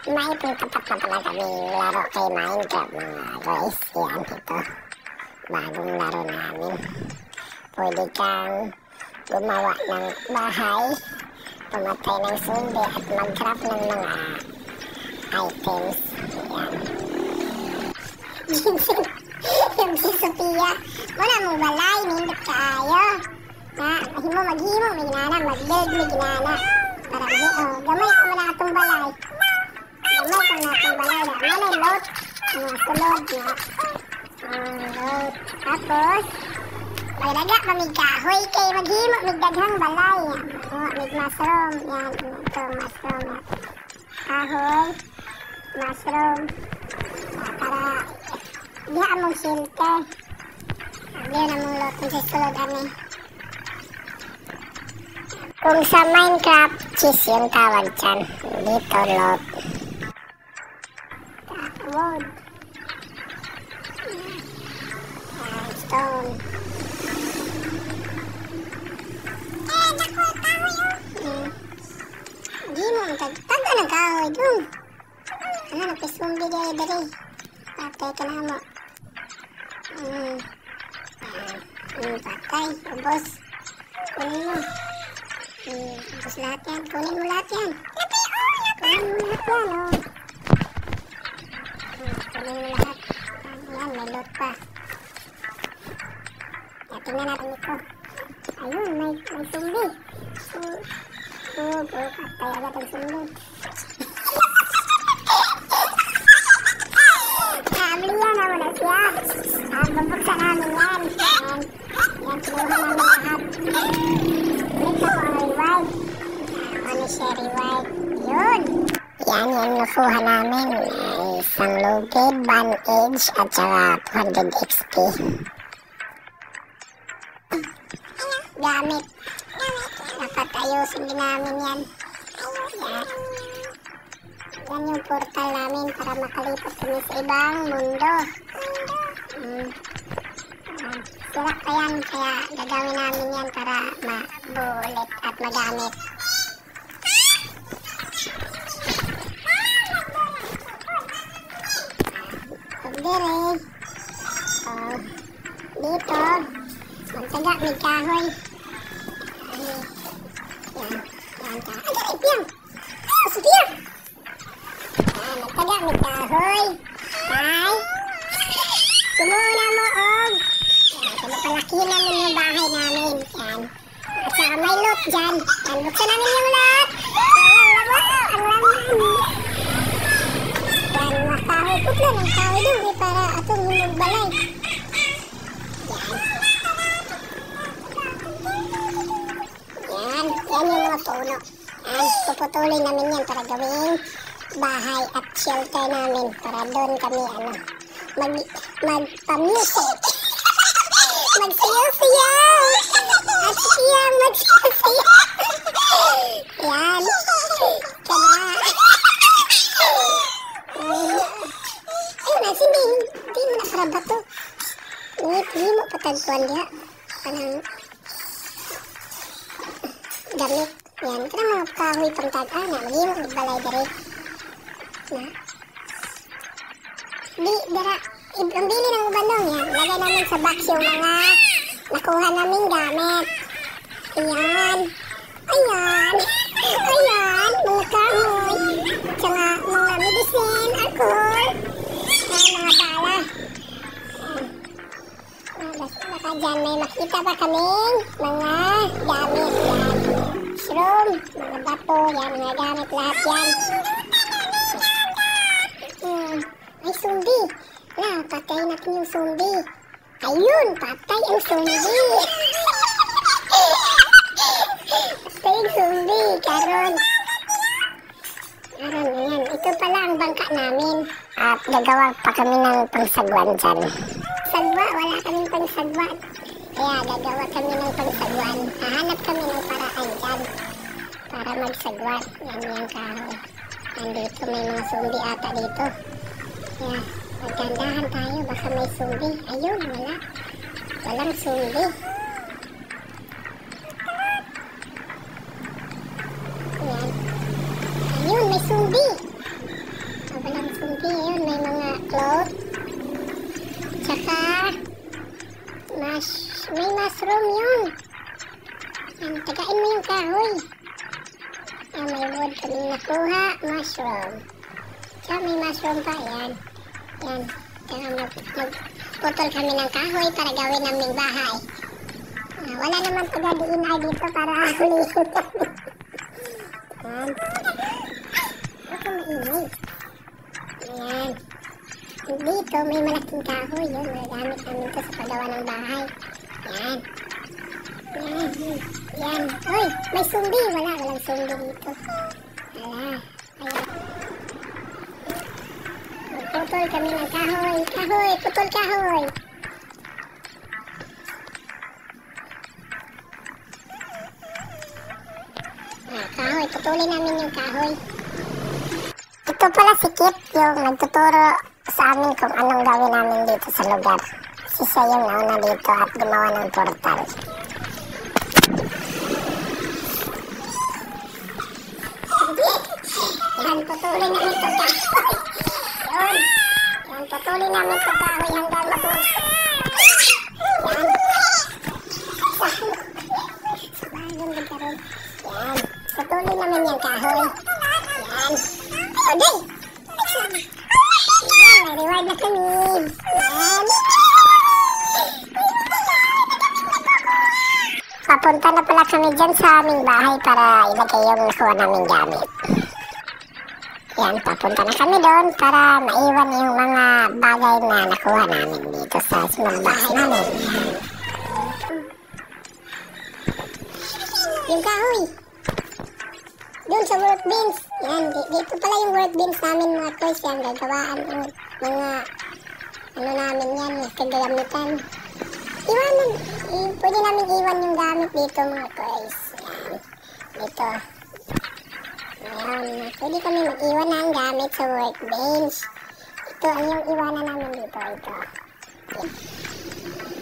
May tapat na pala kaming laro kay Minecraft mga guys. Yan, ito. Bagong laro namin. Pwede kang gumawa ng bahay, pumatay ng zombie at mag-craft ng mga items. Yan. Yung si Sophia, wala mong balay, nindot kaayo. Maghimo, may ginana, mag-build, may ginana. Para gamay ko na itong balay. Gamay ko na itong balay. Gamay load. Mga sulod na. Load. Tapos, magdaga pa may kahoy kay maghimo, may daghang balay. May mushroom. Yan, ito, mushroom. Kahoy, mushroom. Para, diha mong shelter. Diha na mong load. Kung sa sulod, kung sa Minecraft, cheese yung tawag dyan. Dito, lot. Wood. Stone. Dako, kahoy yun. Hindi mo, taga ng kahoy dun. Napisumbi dere. Patay ka na mo. Patay, ubos. Kunin mo. Tapos lahat yan. Kunin mo lahat yan. Kunin mo lahat yan, oh. Kunin mo lahat. Yan, may loot pa. Tingnan natin ito. Ayun, may sumbi. Patay agad ang sumbi. Kamliyan naman na siya. Babuksan namin yan. Yan, kinuha namin lahat. Ito ang revive. Ano siya revive? Yun. Yan yung nakuha namin. Isang lugid, bandage, at saka 200 XP. Gamit. Dapat ayusin din namin yan. Yan. Yan yung portal namin para makalipat kami sa ibang mundo. Sira pa yan, kaya gagawin namin yan para mabulit at magamit. Pagdire. Dito. Magtaga, may kahoy. Yan. Agarip yan. Sophia. Magtaga, may kahoy. Ay. Kumuna mo, og. Palakihin namin yung bahay namin. Yan. At saka may loot dyan. Yan, buksan namin yung loot. Ang laman. Yan, makahoy. Putla ng kahoy doon. Para atong yung balay. Yan. Yan yung mga puno. Yan, puputulin namin yan para gawing bahay at shelter namin. Para doon kami, magpa-music. Magsayaw-sayaw! At siya magsayaw-sayaw! Yan! Kaya! Ayun na, hindi mo nakaraba to. Hindi mo patagpuan diya. Parang gamit. Yan, kaya mga kahoy pantag-an na. Hindi mo magbalay dari. Di, dara. Ang bili ng ubanong yan. Lagay namin sa box yung mga nakuha namin gamit. Ayan. Ayan. Ayan. Mga kahoy. Tsaka mga medicine, alcohol. Ayan, mga bala. Baka dyan may makita pa kaming mga gamit. Yan. Mushroom. Mga bato. Yan, mga gamit lahat yan. Ay, sumbi. Patay natin yung zombie. Ayun, patay ang zombie. Patay ang zombie. Karon, yan. Ito pala ang bangka namin. At gagawa pa kami ng pangsagwan dyan. Sagwa, wala kaming pangsagwa. Kaya gagawa kami ng pangsagwan. Hahanap kami ng paraan dyan. Para magsagwa. Yan yung kahoy. Nandito may mga zombie ata dito. Kaya, magdandahan tayo, baka may zombie. Ayun, wala. Walang zombie. Yan. Ayun, may zombie. May mushroom yun. Yan, tagain mo yung kahoy. Yan, may wood kaming nakuha. Mushroom. Tsaka may mushroom pa. Yan. Yan. Tsaka magputol kami ng kahoy para gawin naming bahay. Wala naman taga-diin ay dito para hulihin kami. Yan. Ako maingay. Ayan. Dito may malaking kahoy. Yun, magagamit namin ito sa paggawa ng bahay. Yan. Yan. Yan. Uy, may sumbi. Walang sumbi dito. Wala. Ayan. Putol kami ng kahoy. Kahoy, putol kahoy. Kahoy, putulin namin yung kahoy. Ito pala si Kit, yung nagtuturo sa amin kung anong gawin namin dito sa lugar. Kasi siya yung nauna dito at gumawa ng portal. Yan, putulin namin ito kahoy. Yun. Yan, putulin namin ito kahoy hanggang matulog. Yan. Sabagong nagkaroon. Yan. Putulin namin yung kahoy. Yan. Oday! Yan, may reward na kami. Yan. Papunta na pala kami dyan sa aming bahay para ilagay yung nakuha naming gamit. Yan, papunta na kami doon para maiwan yung mga bagay na nakuha namin dito sa small bahay namin. Yung kahoy. Doon sa workbench. Yan, dito pala yung workbench namin mga toys. Yan, gagawaan yung mga ano namin yan, kagamitan. Iwanan, pwede namin iwan yung gamit dito mga toys. Yan, dito. Ayan, pwede kami mag-iwan ng gamit sa workbench. Ito ay yung iwanan namin dito. Ito.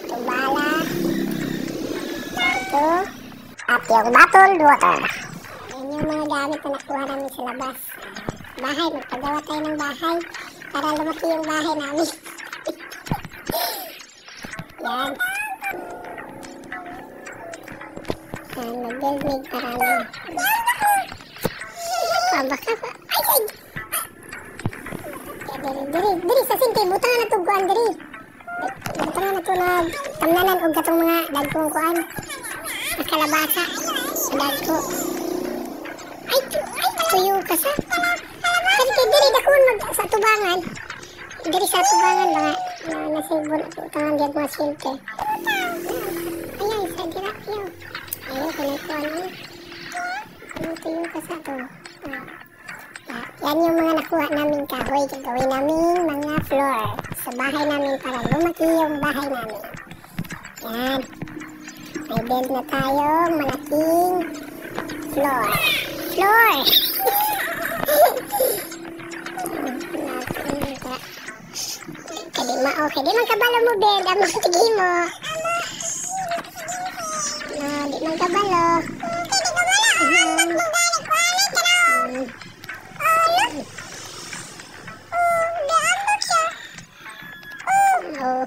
Ito bala. Ito. At yung bottled water. Yan yung mga gamit na nakuha namin sa labas. Bahay, magpagawa tayo ng bahay para lumaki yung bahay namin. Yan. Yan, mag-build parami. Baka pa. Ay! Diri, sa sinte. Butangan na ito kuan, diri. Butangan na ito na tamnanan o gatong mga dagkong kuan. Kalabasa. Dagko. Ay, tuyo ka sa. Kasi diri, dakon sa tubangan. Diri sa tubangan ba nga. Nasibon ako. Butangan diyan mga sinte. Ayan, sa dira. Ayaw, kanay kuan. Tuyo ka sa to. Yan yung mga nakuha namin kahoy. Gagawin namin mga floor sa bahay namin para lumaki yung bahay namin. Yan. May build na tayong malaking floor. Floor! Kadima, okay. Di man kabalo mo, bed. Ang matigi mo. Di man kabalo.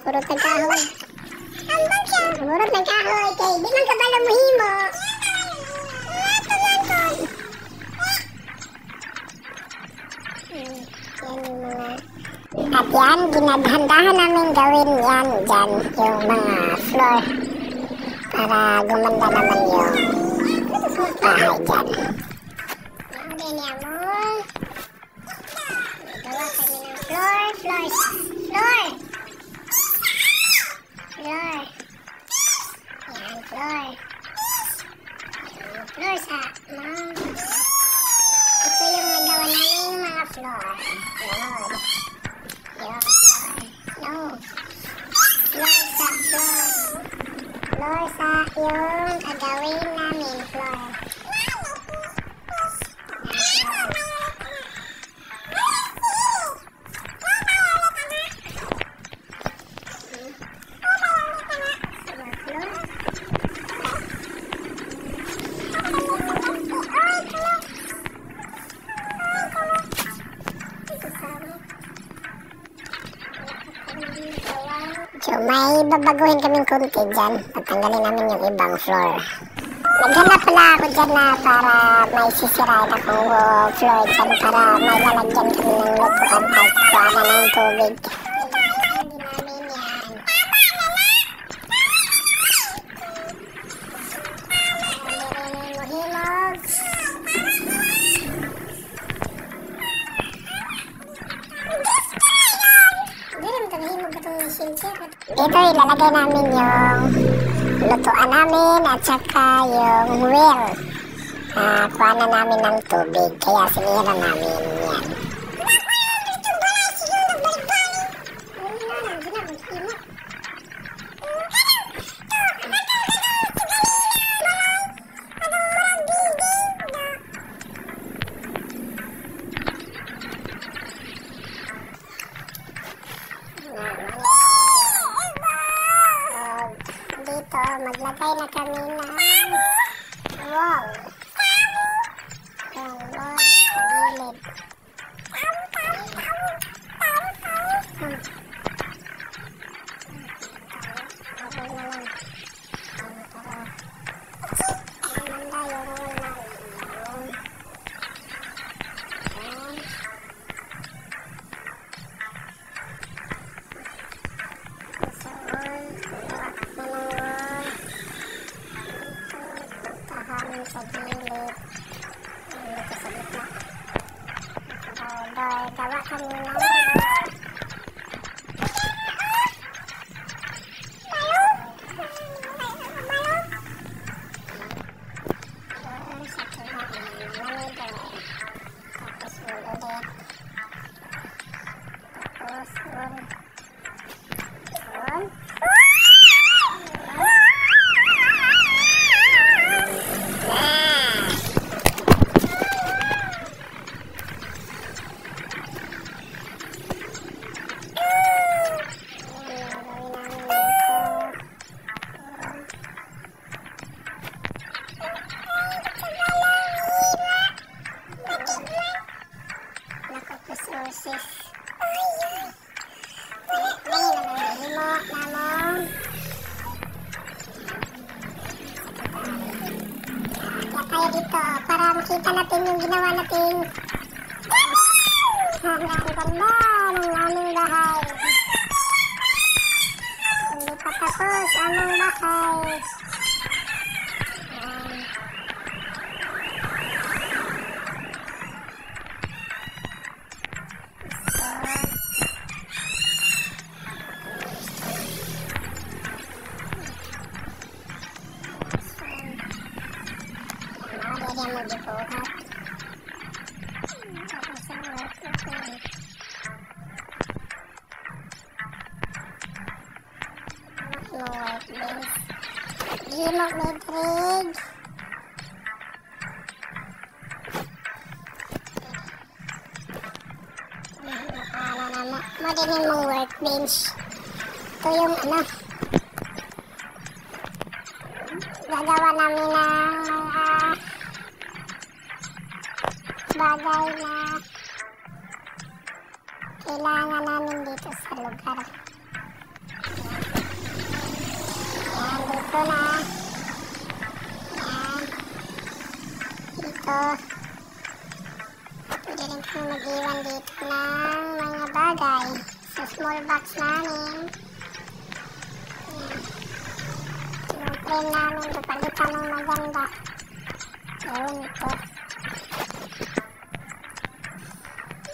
Hurot ng kahoy. Hurot ng kahoy. Kay di man kabalo mo himo. Yan yung mga... At yan, ginaghandahan namin gawin yan dyan. Yung mga floor. Para gumanda naman yung bahay dyan. Yan yan mo. Gawa kami ng floor. Floor. Floor. Floor. Yan, floor. Floor sa ito yung nagawa namin mga floor. Floor. Yung floor. No. Floor sa floor. Floor sa yung gagawin namin floor. So, may babaguhin kaming konti dyan. Tatanggalin namin yung ibang floor. Naghanap pala ako dyan na para may sisirain akong floor dyan para may lalagyan kami ng lutuan at kuhanan ng tubig. Hindi namin yan. Dito ilalagay namin yung lutuan namin at saka yung well. Kuha na namin ng tubig kaya sinira namin yan. Dito, maglagay na kami ng wall. Yung wall sa gilid. Sa gilid. Dito sa gitna. Gawa kami ng resources. Kaya dito, para makita natin yung ginawa natin. Ang ganda ng aming bahay. Hindi pa tapos aming bahay. Dia mau dibuat Gimok metrig mo din yung workbench. Ito yung gagawa namin ng bagay na kailangan namin dito sa lugar. Yan, dito na. Yan. Dito. Pwede rin kami mag-iwan dito ng mga bagay sa small box namin. Yan. Yung frame namin, kapalitan ng maganda. Yun, ito.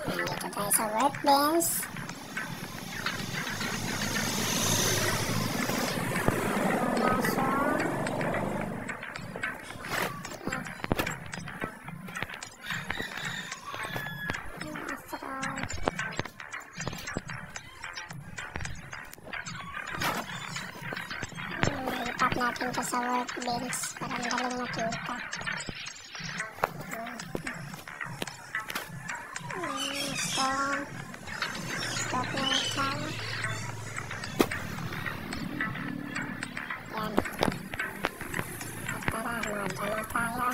Dito tayo sa workbench. Ilipat natin ito sa workbench para madaling makita. Stop na ito. Yan. At tara, madyan na tayo.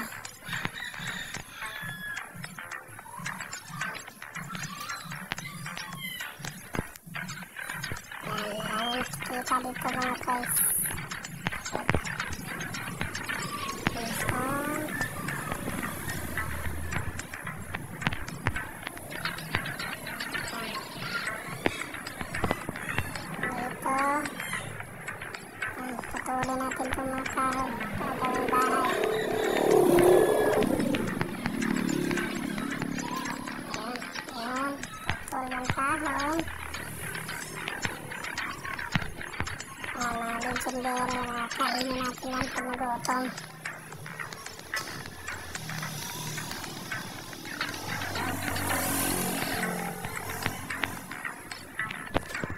Yan, maraming kita dito mga guys. Please on. Dito. Patuloy natin itong mga kahoy. Gagawing bahay. Ayan. Putol ng kahoy. Mga legendary, mga kainin natin yan pag nagutom.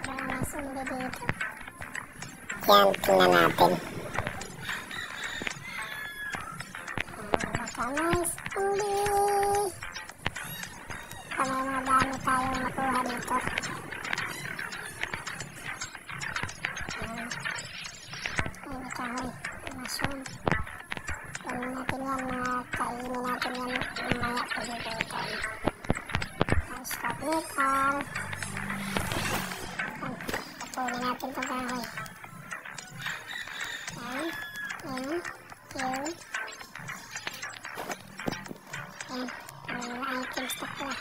Mga sumbi dito. Yan, tingnan natin. Baka may sumbi. Baka may mga dami tayong makuha dito. Kahoy, masyong gawin natin yan, kainin natin yan mamaya pag nagutom. Scrap metal. Patuloy natin itong kahoy. Yan, yan, yan. Yan, ang mga items na pala.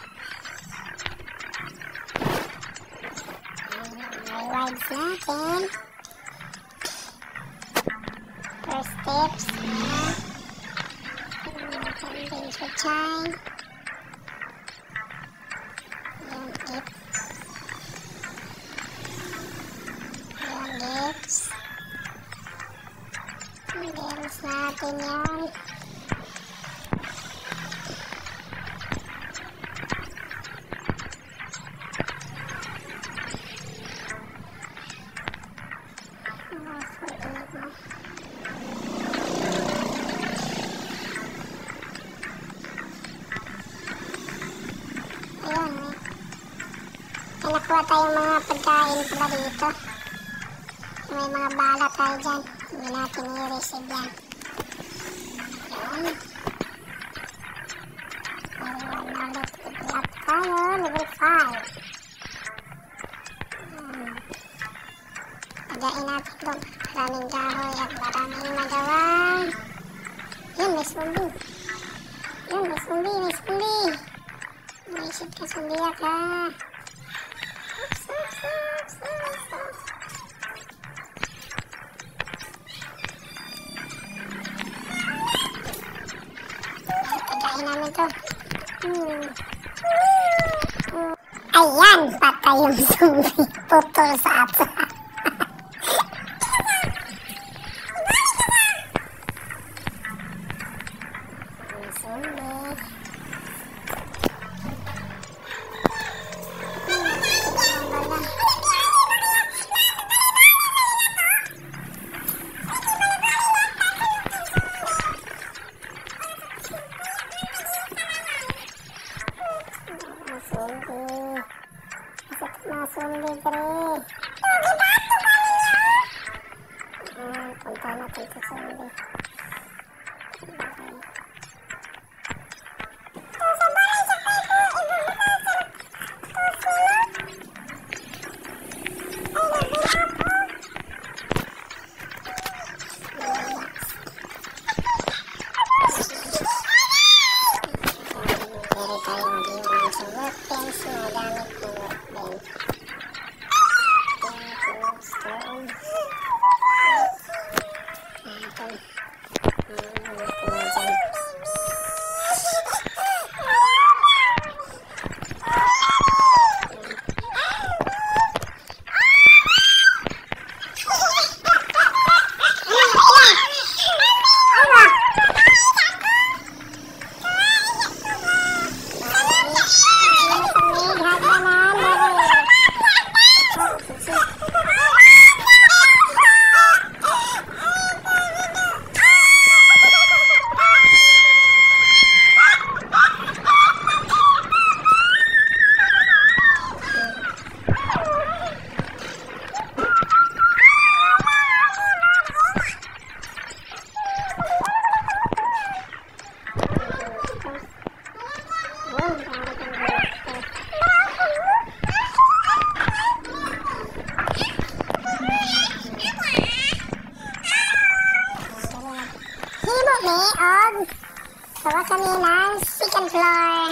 Yan, may wides natin. First steps, natin sa chine. Yan, it. Yan, gifts. Games natin yan. Nakuha tayong mga pagkain pala dito. May mga bala tayo dyan. Hindi natin i-receive yan. Yan. Level 1 ulit. Level up tayo. Level 5. Pagain natin itong maraming kahoy at maraming magawang. Yan, may zombie. Yan, may zombie, may zombie. Maisip ka, zombie ka. Pagkain namin ito. Ayan, patay yung zombie. Putol sa ato. Zombie dre. Punta natin sa zombie. Dari tayo mag-iwan sa workbench na gamit ng workbench. mi og gawa kami ng second floor.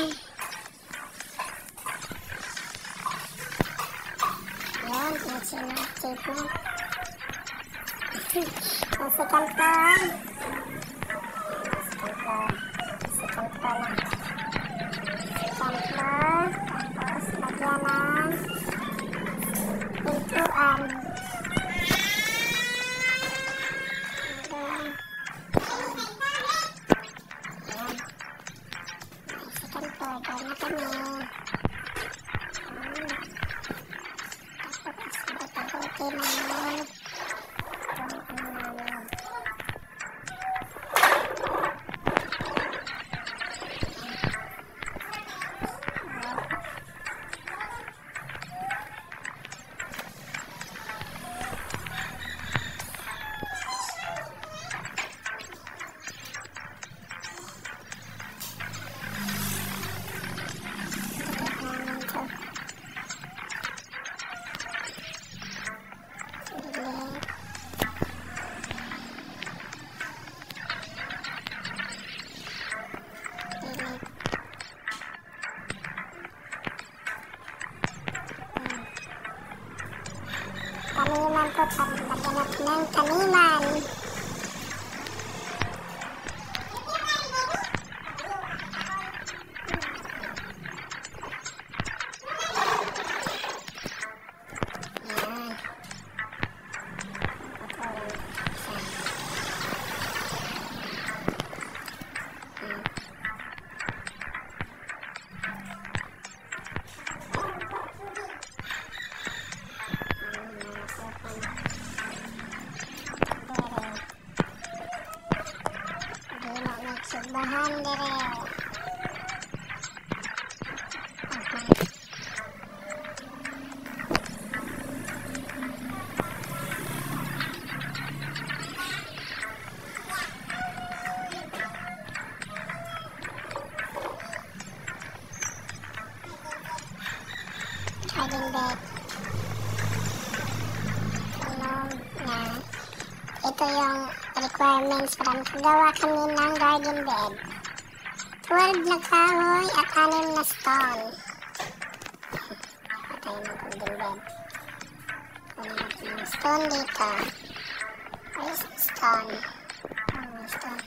Yun, sinasip mo. Ang second floor. Second floor lang. Second floor. Tapos lagyan ng pintuan. Second floor. Doon na kami. Tapos okay naman. Taniman po, paglaganap ng taniman. Bahan dire. Garden bed. Ito yung requirements para makagawa kami ng garden bed. 12 na kahoy at 6 na stone. Patay ng garden bed. Kunin natin yung stone dito. Where's the stone? Oh, stone.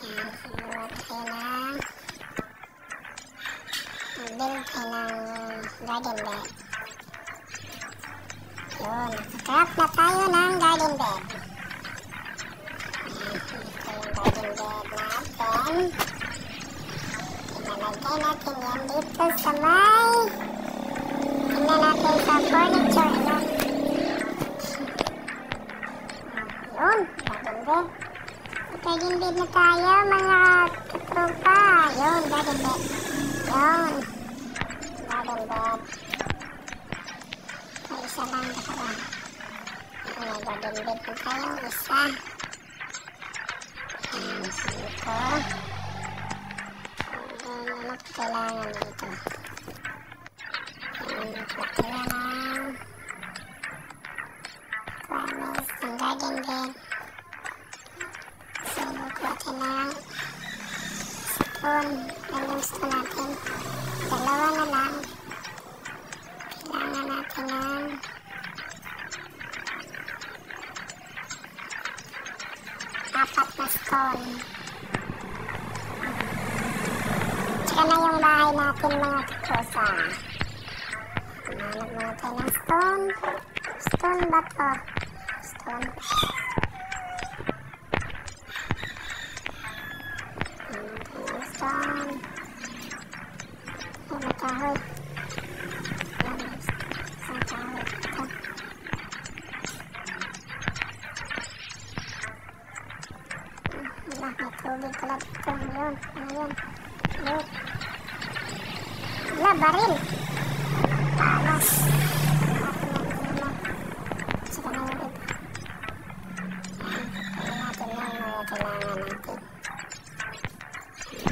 Yan, magawa tayo ng build tayo ng garden bed. Yun, craft na tayo ng garden bed. Ito yung garden bed natin. Ilalagay natin yan dito sa may tingnan natin sa furniture. Yun, garden bed. Garden bed na tayo mga katropa. Yun, garden bed. Yun, garden bed. Isa lang baka may garden bed na tayo. Isa. Dito. Ano pa kailangan dito? Kailangan ng requirements ng garden bed. So, kuha tayo ng stone. Yan yung stone natin. Dalawa na lang. Kailangan natin ng apat na stone. Tsaka na yung bahay natin mga katrosa. Hanap muna tayo ng stone. Stone ba to? Stone. Stone. Ay, makahoy. Isang kahoy ito. May tubig pala dito. Yun. Ano yun? Yun. Wala, baril. Palas. Saka na yung iba. Kailangan natin yan. Kailangan natin.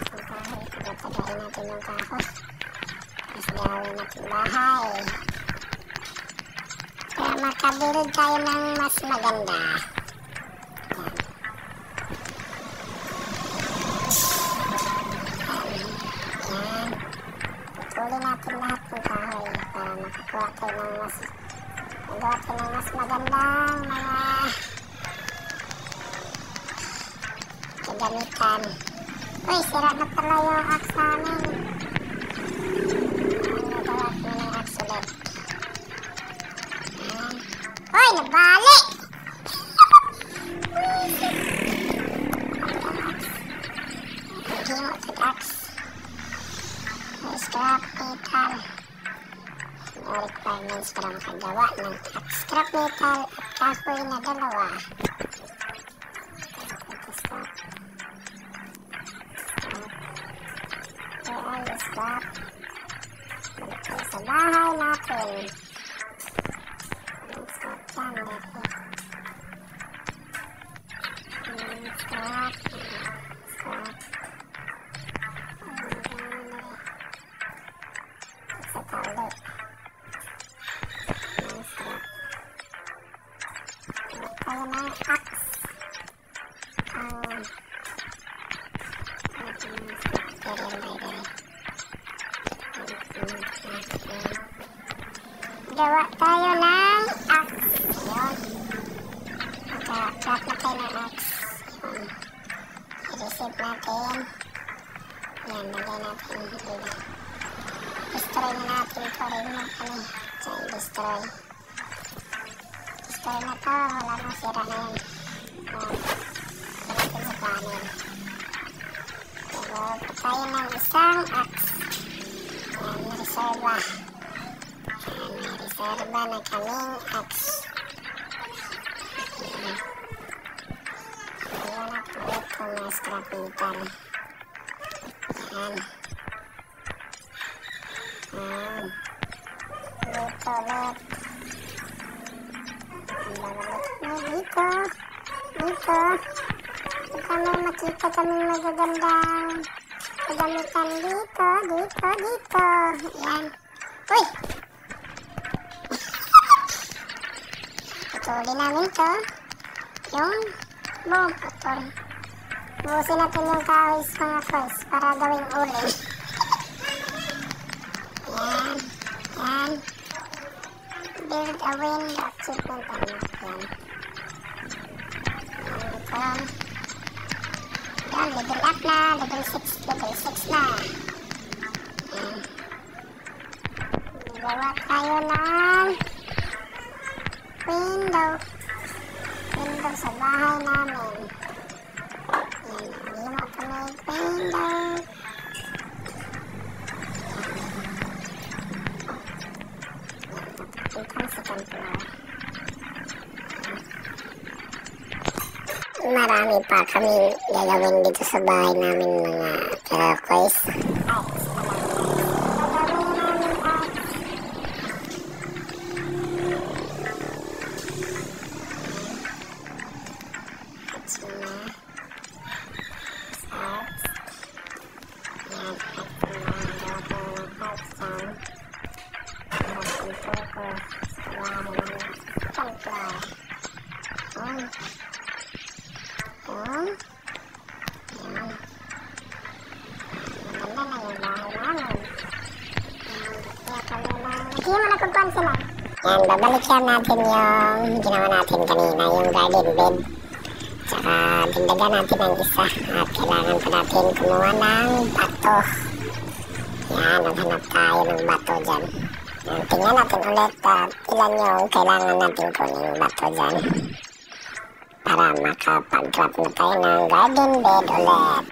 Ang kahoy. Tatagain natin yung kahoy. Tapos gawin natin bahay. Kaya makabuild tayo ng mas maganda. mas magandang mga kagamitan. Uy, sira na pala yung axe namin. Nagawa ko ng axe ulit. Uy, nabali! Himo to axe. Scrap metal. No requirements para makagawa ng axe. Scrap metal at kahoy na dalawa. Scrap. Balik tayo sa bahay natin. Scrap yan. Scrap. Scrap. Sa talo. Scrap. Tayo ng axe. Gawa tayo ng axe. Ayan. Craft na tayo ng axe. I-receive natin. Ayan, lagay natin. Destroy na natin ito. Remove. Destroy. Destroy na to. Wala nang sira na yan. Natin sa panel. Gawa pa tayo ng isang axe. Ayan, reserva. May reserva na kaming axe. Ayan na po itong scrap metal. Ayan. Dito ulit. Dito. Dito. Kami makita kaming magagandang kagamitan dito. Dito. Ayan. Uy! Putulin namin ito. Yung buong putol. Buusin natin yung kahoy mga first para gawing uling. Yan. Yan. Build a wind achievement. Yan. Yan. Yan. Level up na. Level 6. Level 6 na. Yan. Gawa tayo ng window sa bahay namin. Yan, lima kami window. Itong second floor. Marami pa kami gagawin dito sa bahay namin mga turquoise. Yan, babalikan natin yung ginawa natin kanina, yung garden bed. Tsaka dindagan natin ang isa at kailangan pa natin kumuha ng bato. Yan, naghanap tayo ng bato dyan. Yan, tingnan natin ulit ilan yung kailangan natin kuning bato dyan para makapag-drop na tayo ng garden bed ulit.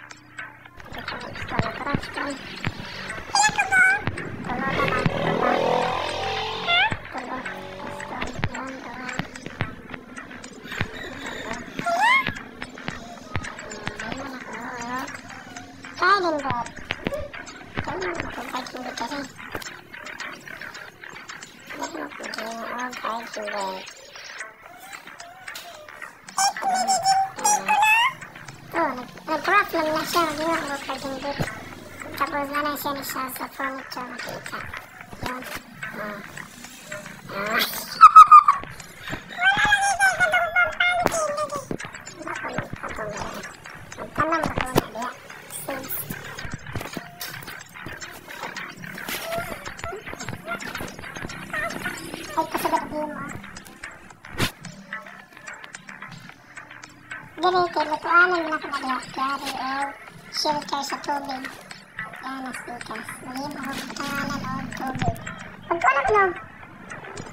Garden bed. Garden bed kasi. Garden bed. Nag-drop lang na siya. Hindi ako garden bed. Tapos na lang siya sa furniture makita. Yan. kuhanan mo na ko na diha o shelter sa tubig. Yan ang speakers. Maging ako kuhanan o tubig. Pagkuhanan ko no.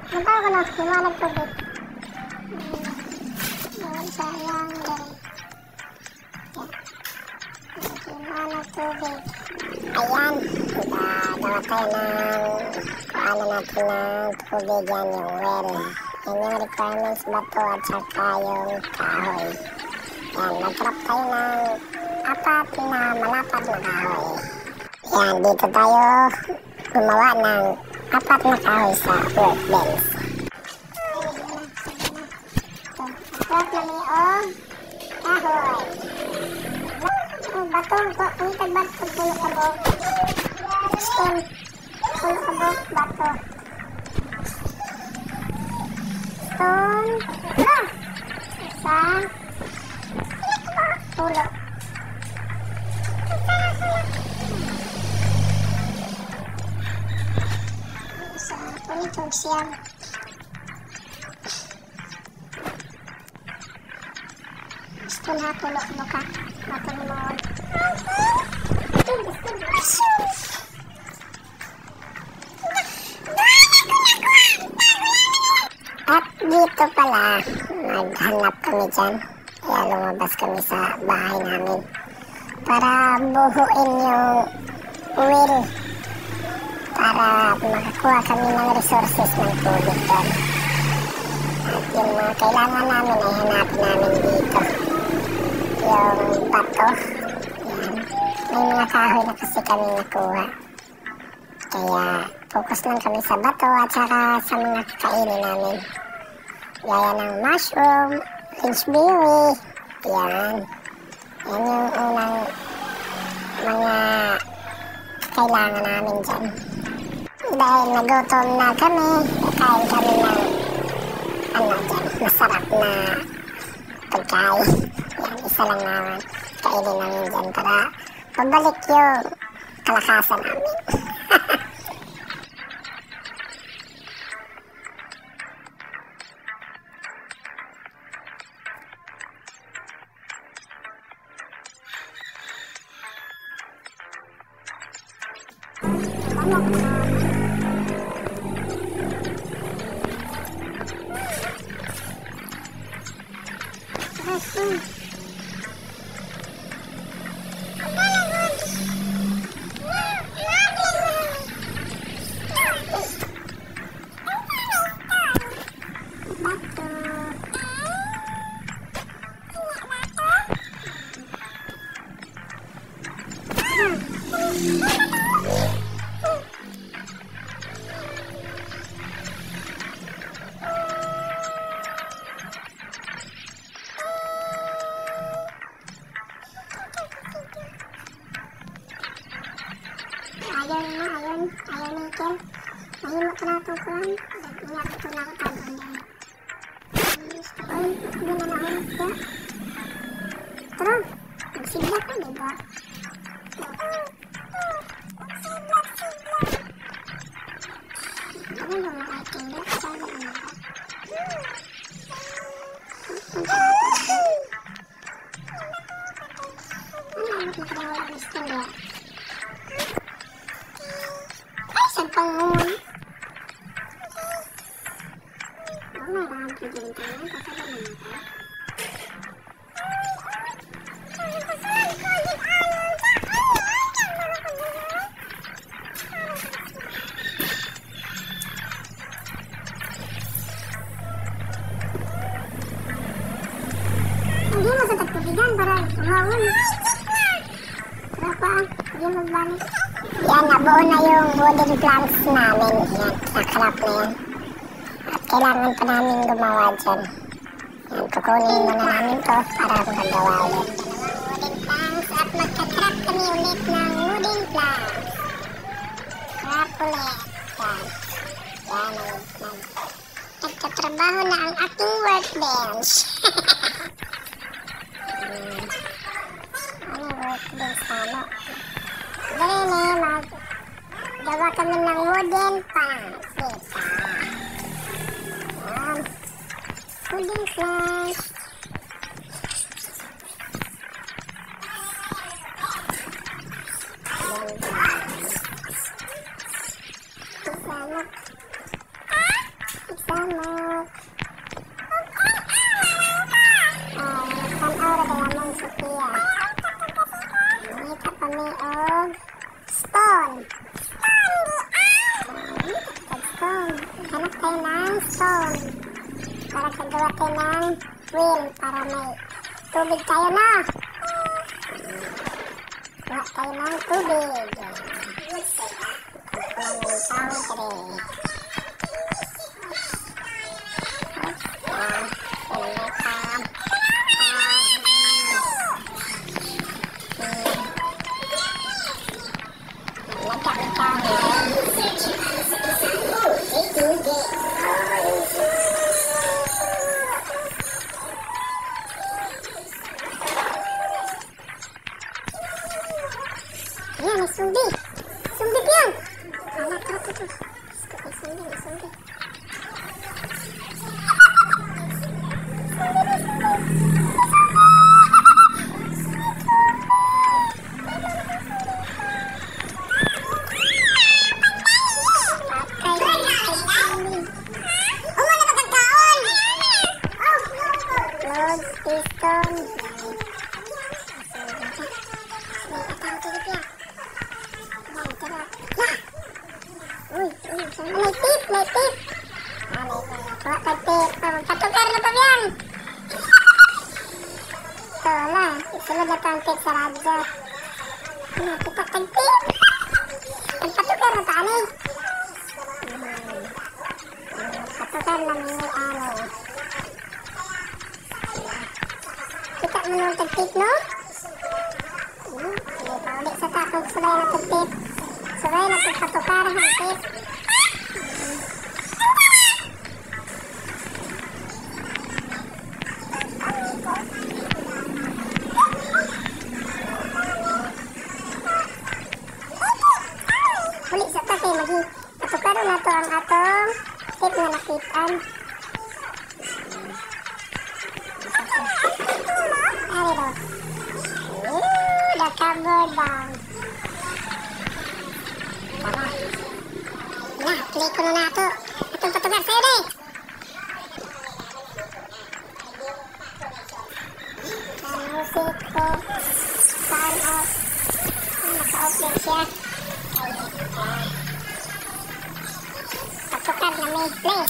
Magkaw ko no. Himanag tubig. Doon sa yang dali. Himanag tubig. Ayan. Gawa tayo ng kuhanan natin ng tubig. Yan yung well. Yan yung requirements bato at saka yung kahoy. Yan, nag-trap tayo ng 4 na malapad na kahoy. Yan, dito tayo gumawa ng 4 na kahoy sa workbench. Trap na niyo kahoy. Bato, ang tagbato, pulo ka bo. Stone, pulo ka bo, bato. Stone, sa pulo. Sa punitog siyang. Stone ha, pulo mo ka. Matang mo. At dito pala, naghanap kami dyan. Kaya lumabas kami sa bahay namin para buhuin yung well para makakuha kami ng resources ng tubig doon. At yung mga kailangan namin ay hanapin namin dito. Yung bato. Yan. May mga kahoy na kasi kami nakuha. Kaya focus lang kami sa bato at saka sa mga kakainin namin. Gaya ng mushroom, linchberry. Yan. Yan yung unang mga kailangan namin dyan. Dahil nagutom na kami, kain kami ng dyan, masarap na pagkain. Yan, isa lang naman kainin namin dyan para pabalik yung kalakasan namin. Ayun, Michael. Mahimo ka na itong kuhan. Nagingap ito na ako tagon yan. Ay, hindi na nahulog siya. Tara, magsigla ka, diba? Ano ba mga itinda? Sana ano ba? Ano ang nakawala ng istorya? Pangun. May rahan po dyan tayo. Kasama naman ito. Hindi mo sa tagtubigan para umawon. Tara pa, hindi magbalik. Yan, nabuo na yung wooden planks namin. Yan, nakalap na yan. At kailangan pa namin gumawa dyan. Yan, kukunin muna namin to para magagawa ulit. Wooden planks at magka-trap kami ulit ng wooden planks. Trap ulit. Yan. Yan ang nagtatrabaho na ang ating workbench. Ano workbench ano? Dali magawa kami ng wooden planks. Yan. Wooden planks. kami og stone. Stone. Hanap tayo ng stone. Para kagawa tayo ng wheel para may tubig tayo na. Kuha tayo ng tubig. Ayan, may sundi. Sundi yan. Wala, ito. May sundi. Piston. May tip. Kuha ka tip. Magpatukar na pa yan. Ito, wala. Isunod na ito ang tip sa radyo. Kita kag tip. Magpatukar na pa, ani. Patukar na may ano. Kita mo nung tag-tip, no? Paulit sa takong sabay na tag-tip. Sabay na tag-patukar ang tip. Huli sa takay, patukaro na to ang atong tip na nakitaan. Ari daw. Covered bang. Tara. Na, play ko na ito. Atong patugar sa'yo deh. Music ko. Sound off. Naka-off din siya. Patugar na may play.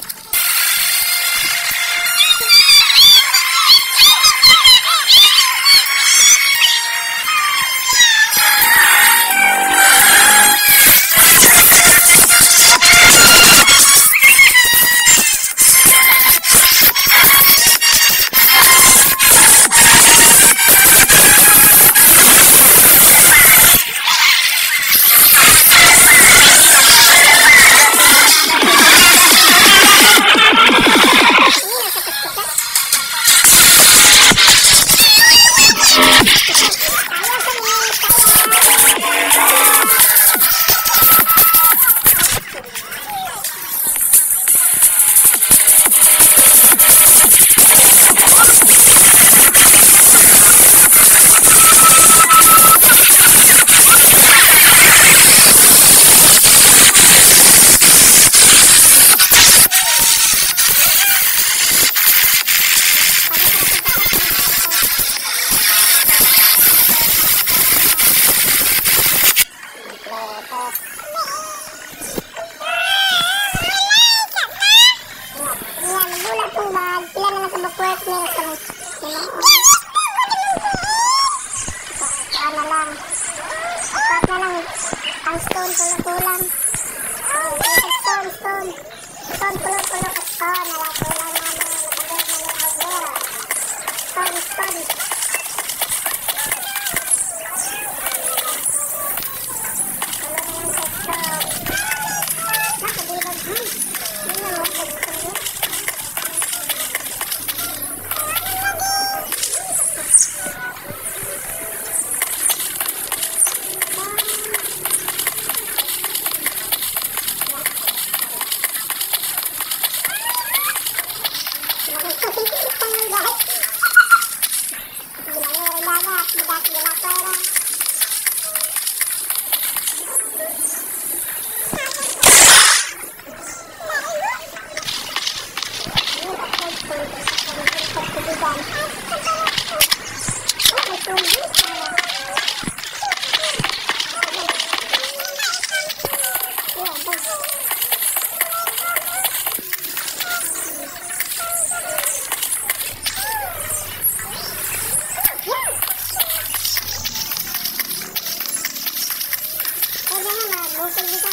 Putol dito.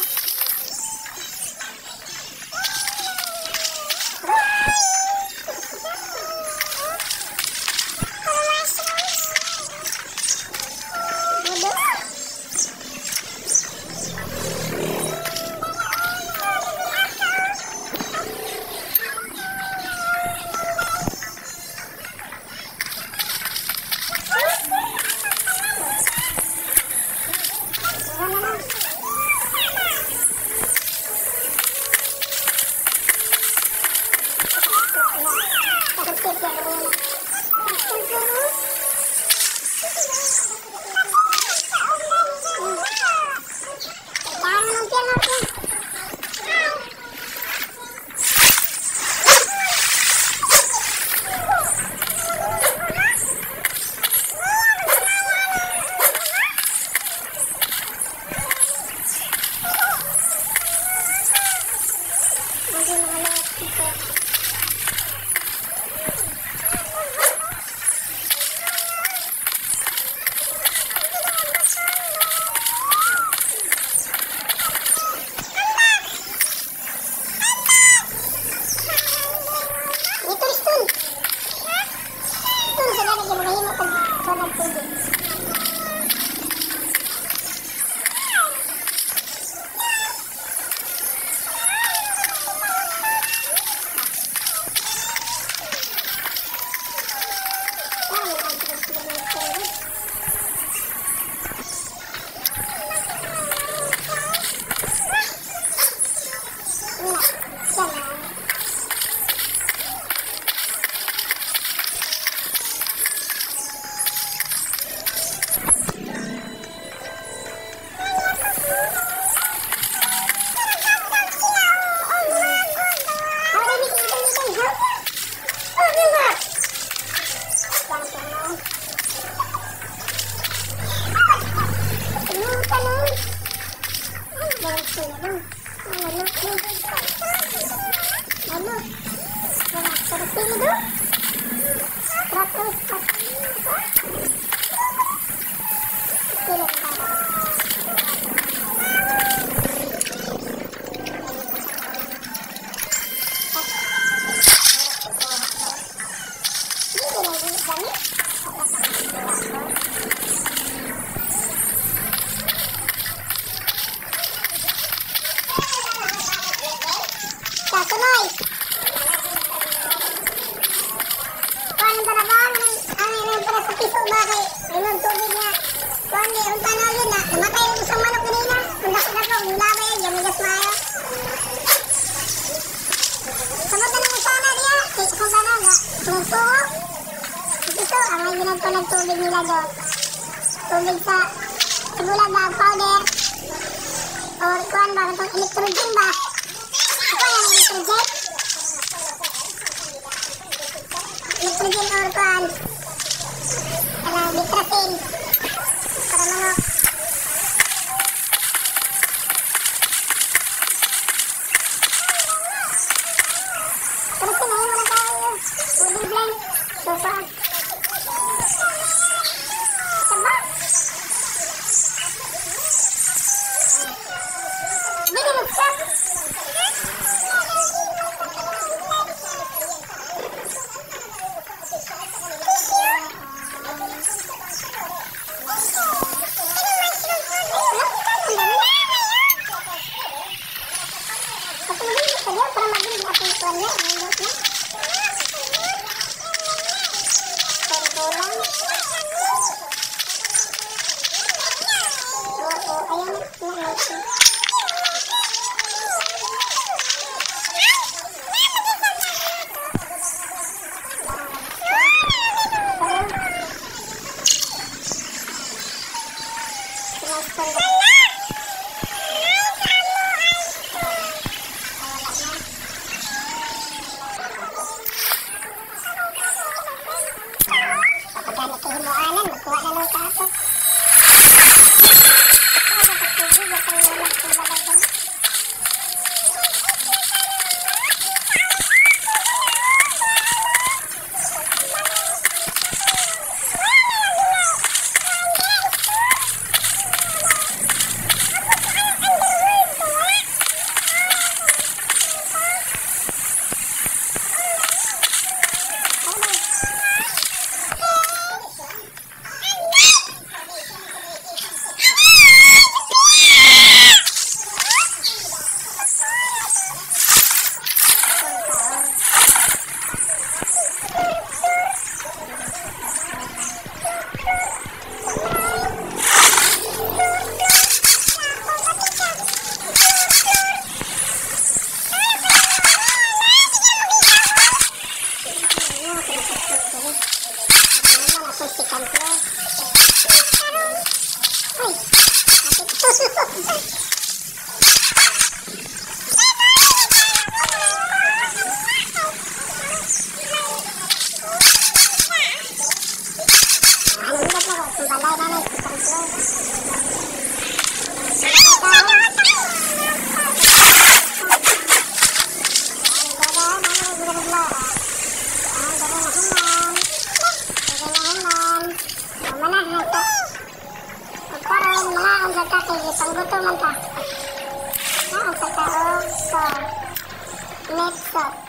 Tubig nila doon. Tubig sa bulaga powder. Or kuhan ba? Itong electrogen ba? Ako yung electrogen. Electrogen or kuhan. Kala bitratin. Para mga pero sinayin mo na tayo. Puding blend. So kuhan. Next up.